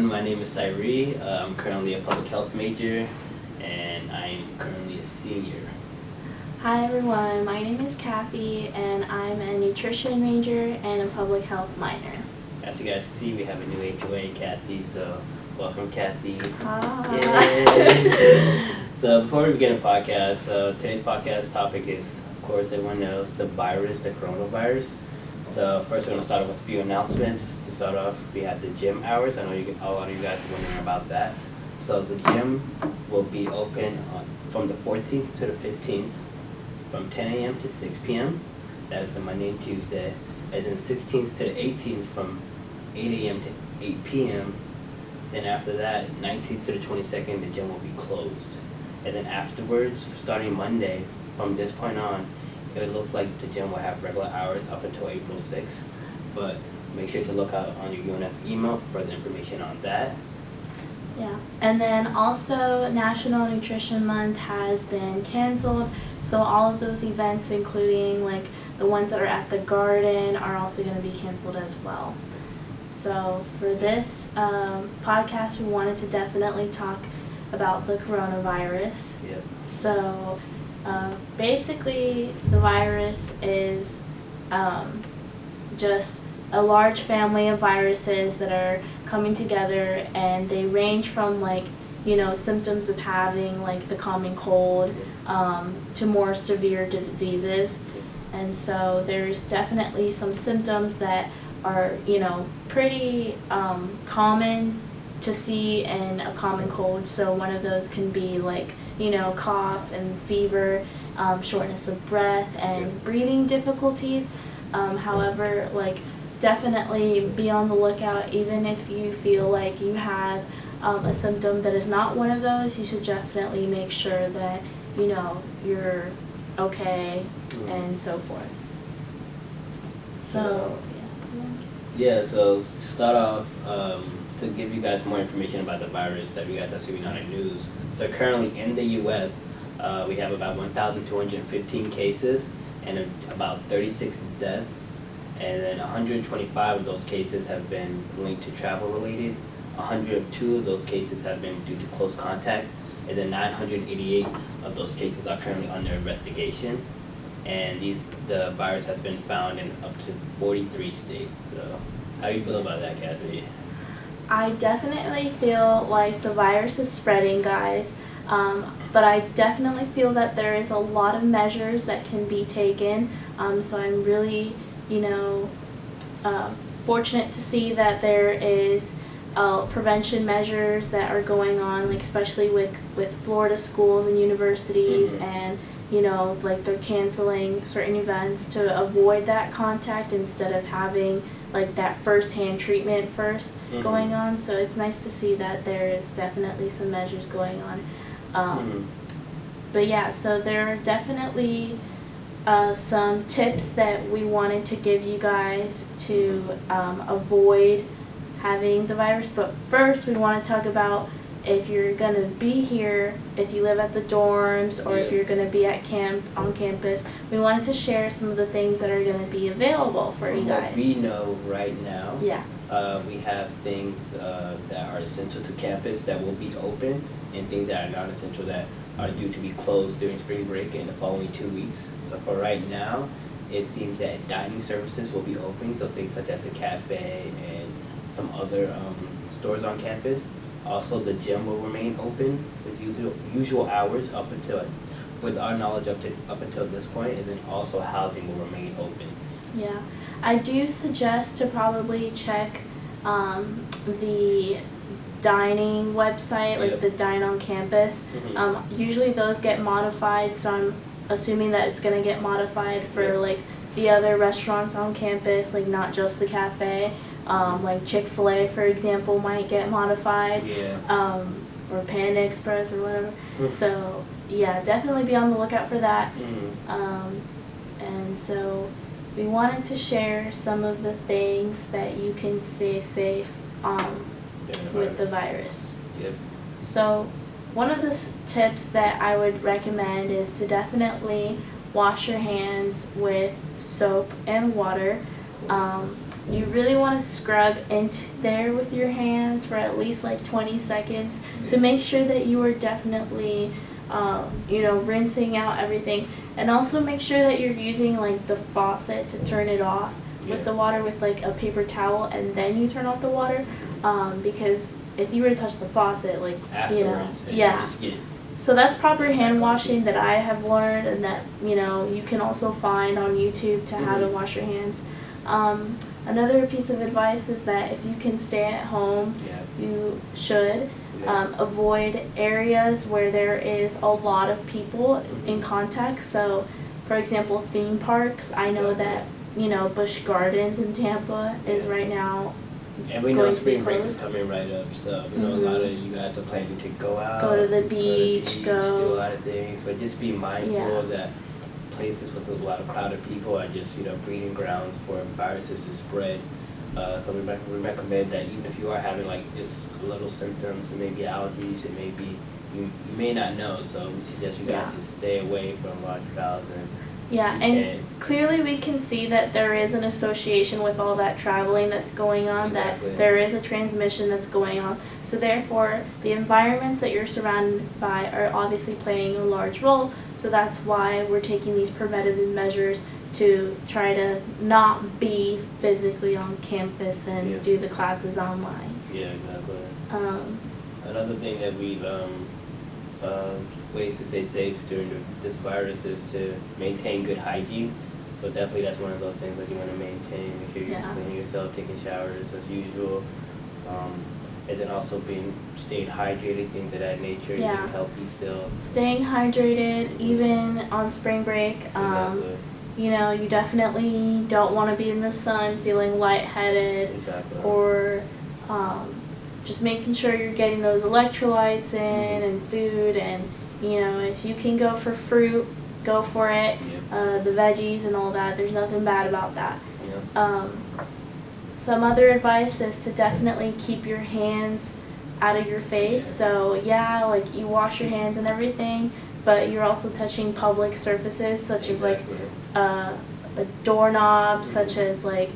my name is Cyree. I'm currently a public health major, and I'm currently a senior. Hi everyone, my name is Kathy, and I'm a nutrition major and a public health minor. As you guys can see, we have a new HOA, Kathy, so welcome, Kathy. Hi. Yay. So before we begin the podcast, today's podcast topic is, of course, everyone knows, the virus, the coronavirus. So first we're going to start off with a few announcements. To start off, we have the gym hours. I know a lot of you guys are wondering about that. So the gym will be open from the 14th to the 15th from 10 a.m. to 6 p.m. That is the Monday and Tuesday. And then 16th to the 18th from 8 a.m. to 8 p.m. Then after that, 19th to the 22nd, the gym will be closed. And then afterwards, starting Monday, from this point on, it looks like the gym will have regular hours up until April 6th. But make sure to look out on your UNF email for further information on that. Yeah, and then also National Nutrition Month has been canceled, so all of those events, including like the ones that are at the garden, are also going to be canceled as well. So for this podcast, we wanted to definitely talk about the coronavirus. Yep. So basically the virus is just a large family of viruses that are coming together, and they range from symptoms of having like the common cold to more severe diseases. And so there's definitely some symptoms that are pretty common to see in a common cold. So one of those can be cough and fever, shortness of breath, and breathing difficulties. However, definitely be on the lookout. Even if you feel like you have a symptom that is not one of those, you should definitely make sure that you're okay and so forth. So so to start off, to give you guys more information about the virus that you guys have seen on the news. So currently in the U.S., we have about 1,215 cases and about 36 deaths. And then 125 of those cases have been linked to travel related. 102 of those cases have been due to close contact. And then 988 of those cases are currently under investigation. And the virus has been found in up to 43 states. So how do you feel about that, Kathy? I definitely feel like the virus is spreading, guys. But I definitely feel that there is a lot of measures that can be taken. So I'm really fortunate to see that there is prevention measures that are going on, especially with Florida schools and universities, and they're canceling certain events to avoid that contact instead of having that first-hand treatment going on. So it's nice to see that there is definitely some measures going on. But yeah, so there are definitely some tips that we wanted to give you guys to avoid having the virus. But first, we want to talk about if you're going to be here, if you live at the dorms, or if you're going to be at on campus. We wanted to share some of the things that are going to be available for you guys. What we know right now, we have things that are essential to campus that will be open, and things that are not essential that are due to be closed during spring break in the following 2 weeks. So for right now, it seems that dining services will be open, so things such as the cafe and some other stores on campus. Also, the gym will remain open with usual hours up until, with our knowledge up until this point, and then also housing will remain open. Yeah, I do suggest to probably check the dining website, the Dine on Campus. Usually those get modified, so I'm assuming that it's going to get modified for the other restaurants on campus, not just the cafe. Chick-fil-A, for example, might get modified, or Panda Express or whatever. So yeah, definitely be on the lookout for that. And so we wanted to share some of the things that you can stay safe with the virus. So one of the tips that I would recommend is to definitely wash your hands with soap and water. you really want to scrub into there with your hands for at least like 20 seconds to make sure that you are definitely, rinsing out everything. And also make sure that you're using like the faucet to turn it off with the water with like a paper towel, and then you turn off the water, because if you were to touch the faucet, like, Afterwards, just get so that's proper hand washing that I have learned, and that you can also find on YouTube to how to wash your hands. Another piece of advice is that if you can stay at home, you should avoid areas where there is a lot of people in contact. So, for example, theme parks. I know that Busch Gardens in Tampa is right now. And we know spring break is coming right up, so a lot of you guys are planning to go out, go to the beach, do a lot of things, but just be mindful that places with a lot of crowded people are just breeding grounds for viruses to spread. So we recommend that even if you are having like just little symptoms, it may be allergies, it may be you may not know, so we suggest you guys just stay away from large crowds. And clearly we can see that there is an association with all that traveling that's going on, that there is a transmission that's going on. So therefore, the environments that you're surrounded by are obviously playing a large role. So that's why we're taking these preventative measures to try to not be physically on campus and do the classes online. Yeah, exactly. Another thing that we've ways to stay safe during this virus is to maintain good hygiene. So definitely that's one of those things that you want to maintain. Make sure you're cleaning yourself, taking showers as usual, and then also staying hydrated, things of that nature, eating healthy still. Staying hydrated even on spring break. You definitely don't want to be in the sun feeling lightheaded or just making sure you're getting those electrolytes in and food, and if you can go for fruit, go for it. The veggies and all that, there's nothing bad about that. Some other advice is to definitely keep your hands out of your face. So like you wash your hands and everything, but you're also touching public surfaces such as like a doorknob, such as like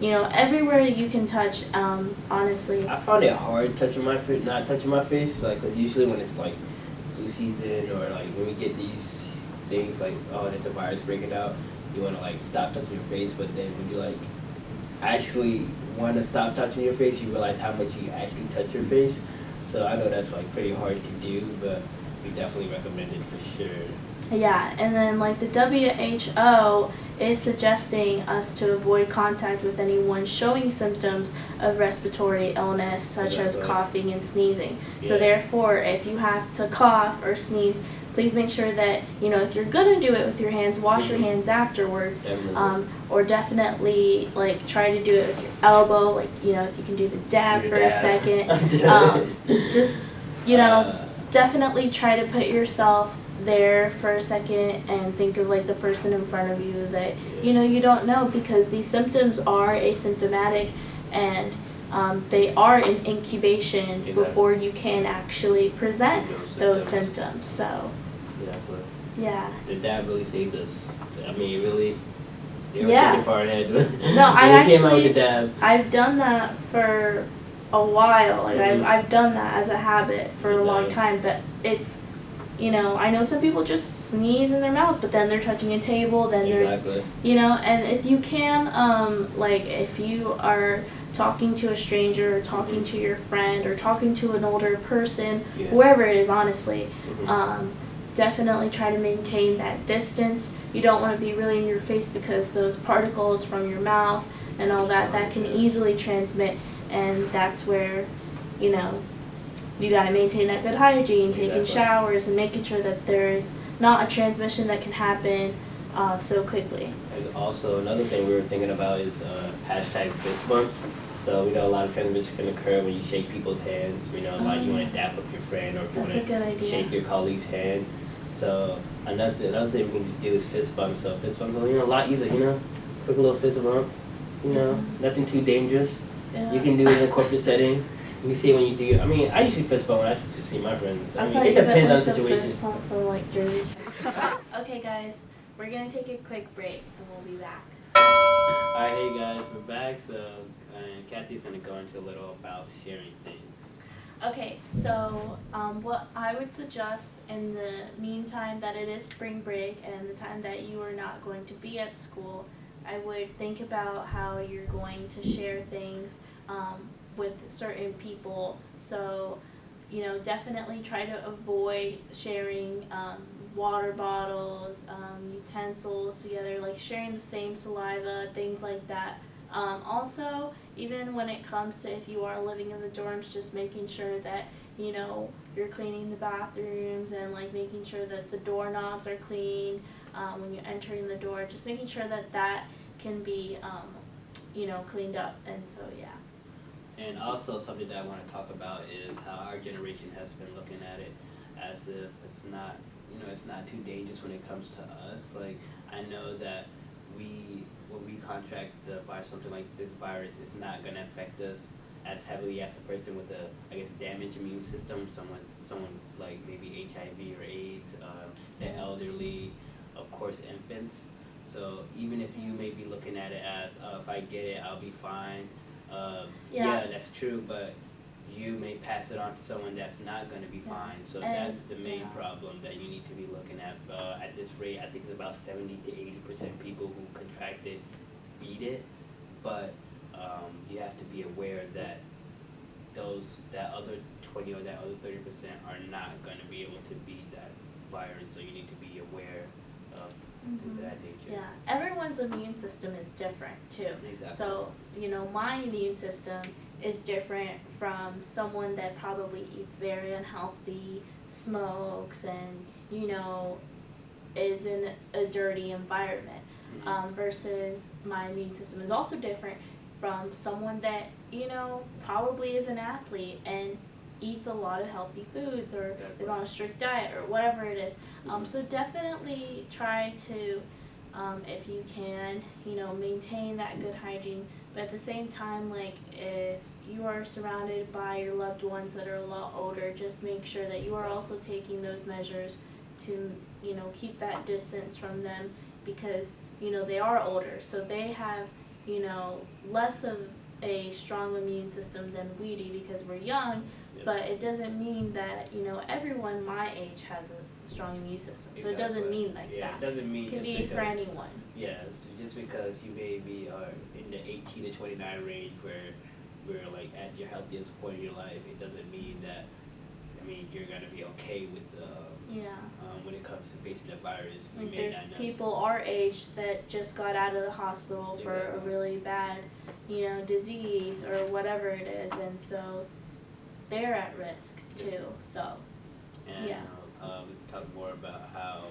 everywhere you can touch. Honestly, I found it hard touching my face, not touching my face, like, cause usually when it's like flu season or like when we get these things like, oh, there's a virus breaking out, you want to like stop touching your face, but then when you like actually want to stop touching your face, you realize how much you actually touch your face. So I know that's like pretty hard to do, but we definitely recommend it for sure. Yeah, and then like the WHO is suggesting us to avoid contact with anyone showing symptoms of respiratory illness such as coughing and sneezing. So therefore, if you have to cough or sneeze, please make sure that, if you're going to do it with your hands, wash your hands afterwards. Or definitely like try to do it with your elbow, like, if you can do the dab for a second. Just, definitely try to put yourself there for a second and think of like the person in front of you that you don't know, because these symptoms are asymptomatic, and they are in incubation before you can actually present those symptoms. So the dab really saved us. I mean, really, they were pretty far ahead. No, I came out with the dab. I've done that for a while. Like I've done that as a habit for a long time, but it's I know some people just sneeze in their mouth, but then they're touching a table, then they're, and if you can, like if you are talking to a stranger or talking to your friend or talking to an older person, whoever it is, honestly, definitely try to maintain that distance. You don't want to be really in your face, because those particles from your mouth and all that can easily transmit, and that's where, you got to maintain that good hygiene, taking showers, and making sure that there is not a transmission that can happen so quickly. And also, another thing we were thinking about is hashtag fist bumps. So we know a lot of transmission can occur when you shake people's hands. You want to dap up your friend, or if you want to shake your colleague's hand. So another thing we can just do is fist bumps. So fist bumps are a lot easier. Quick little fist bump. Nothing too dangerous. You can do it in a corporate setting. You can see when you do. I mean, I usually fist bump when I see my friends. I mean, it depends on the situation. Fist bump from like Jersey. Okay, guys, we're gonna take a quick break and we'll be back. Alright, hey guys, we're back. So, Kathy's gonna go into a little about sharing things. Okay, so what I would suggest in the meantime that it is spring break and the time that you are not going to be at school, I would think about how you're going to share things with certain people. So, definitely try to avoid sharing water bottles, utensils together, like sharing the same saliva, things like that. Also, even when it comes to if you are living in the dorms, just making sure that you're cleaning the bathrooms and like making sure that the doorknobs are clean when you're entering the door. Just making sure that that can be cleaned up. And so yeah. And also something that I want to talk about is how our generation has been looking at it as if it's not, it's not too dangerous when it comes to us. Like, I know that when we contract by something like this virus, it's not going to affect us as heavily as a person with a, I guess, damaged immune system, someone's like maybe HIV or AIDS, the elderly, of course, infants. So even if you may be looking at it as, if I get it, I'll be fine. Yeah, that's true, but you may pass it on to someone that's not going to be fine. So that's the main problem that you need to be looking at. At this rate, I think it's about 70 to 80% people who contract it beat it, but you have to be aware that that other 20 or that other 30% are not going to be able to beat that virus. So you need to be aware of things of that nature. Yeah, everyone's immune system is different too. Exactly. So, my immune system is different from someone that probably eats very unhealthy, smokes, and, is in a dirty environment. Versus my immune system is also different from someone that, probably is an athlete and eats a lot of healthy foods or is on a strict diet or whatever it is. So definitely try to, if you can, maintain that good hygiene. But at the same time, like if you are surrounded by your loved ones that are a lot older, just make sure that you are also taking those measures to, keep that distance from them because, they are older. So they have, less of a strong immune system than we do because we're young, but it doesn't mean that, everyone my age has a strong immune system. So it doesn't mean like that. It doesn't mean it can just be because, for anyone. Yeah, just because you maybe are in the 18 to 29 range where we're like at your healthiest point in your life, it doesn't mean that, you're going to be okay with when it comes to facing the virus. You Like may there's not know. people our age that just got out of the hospital for a really bad, disease or whatever it is, and so they're at risk too. So, And we can talk more about how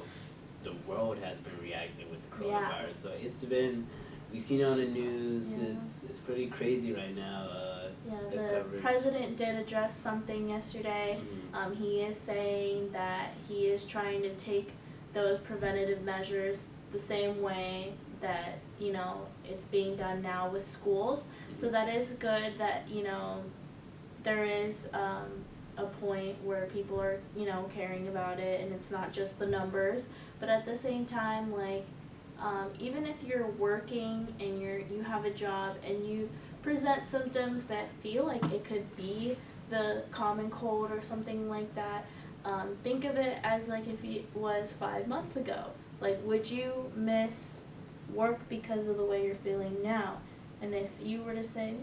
the world has been reacting with the coronavirus. So it's been, we've seen it on the news. It's pretty crazy right now. The president did address something yesterday. He is saying that he is trying to take those preventative measures the same way that it's being done now with schools. So that is good that there is a point where people are caring about it and it's not just the numbers. But at the same time, like even if you're working and you have a job and you present symptoms that feel like it could be the common cold or something like that, think of it as like if it was 5 months ago. Like, would you miss work because of the way you're feeling now? And if you were to say,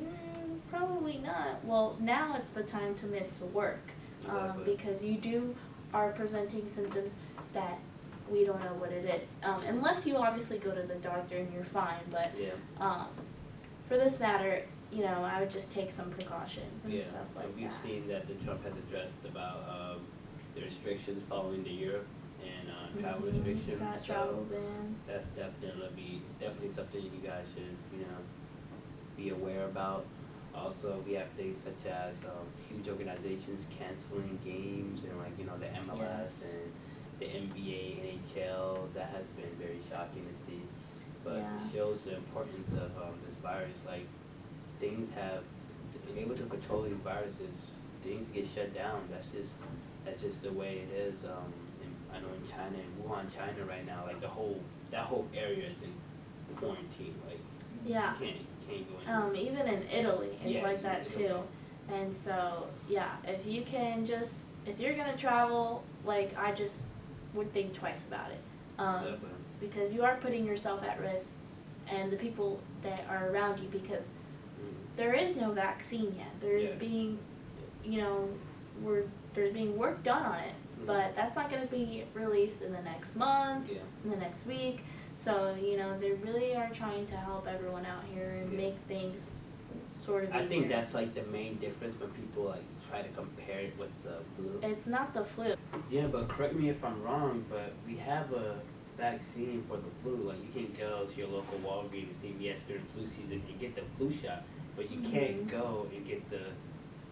probably not, well, now it's the time to miss work because you are presenting symptoms that we don't know what it is. Unless you obviously go to the doctor and you're fine, but for this matter, I would just take some precautions and stuff like that. We've seen that the Trump has addressed about the restrictions following the Europe and travel restrictions. That travel ban. That's definitely something you guys should be aware about. Also, we have things such as huge organizations canceling games and like the MLS and the NBA, NHL. That has been very shocking to see, but it shows the importance of this virus. Like things have been able to control these viruses. Things get shut down. That's just the way it is. I know in China, in Wuhan, China right now, like that whole area is in quarantine. Like Yeah. you can't go anywhere. Even in Italy, it's Yeah, like that Italy. too. And so, yeah, if you're gonna travel, like, I just would think twice about it. Definitely. Because you are putting yourself at risk and the people that are around you, because there is no vaccine yet. There's Yeah. being, you know, there's being work done on it, but that's not going to be released in the next month, Yeah. in the next week. So, they really are trying to help everyone out here and Yeah. make things sort of easier. I think that's like the main difference when people like try to compare it with the flu. It's not the flu. Yeah, but correct me if I'm wrong, but we have a vaccine for the flu. Like you can go to your local Walgreens, CVS during flu season and get the flu shot, but you can't go and get the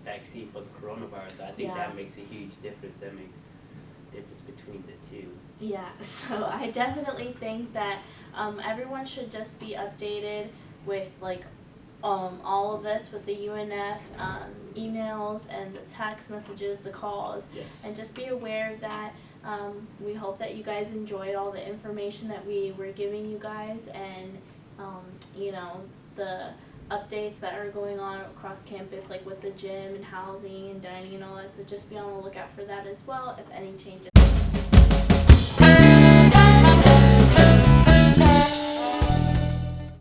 vaccine for the coronavirus. I think Yeah. that makes a huge difference. That makes a difference between the two. Yeah, so I definitely think that everyone should just be updated with all of this with the UNF emails and the text messages, the calls, Yes. and just be aware that we hope that you guys enjoyed all the information that we were giving you guys, and the updates that are going on across campus, like with the gym and housing and dining and all that. So just be on the lookout for that as well if any changes.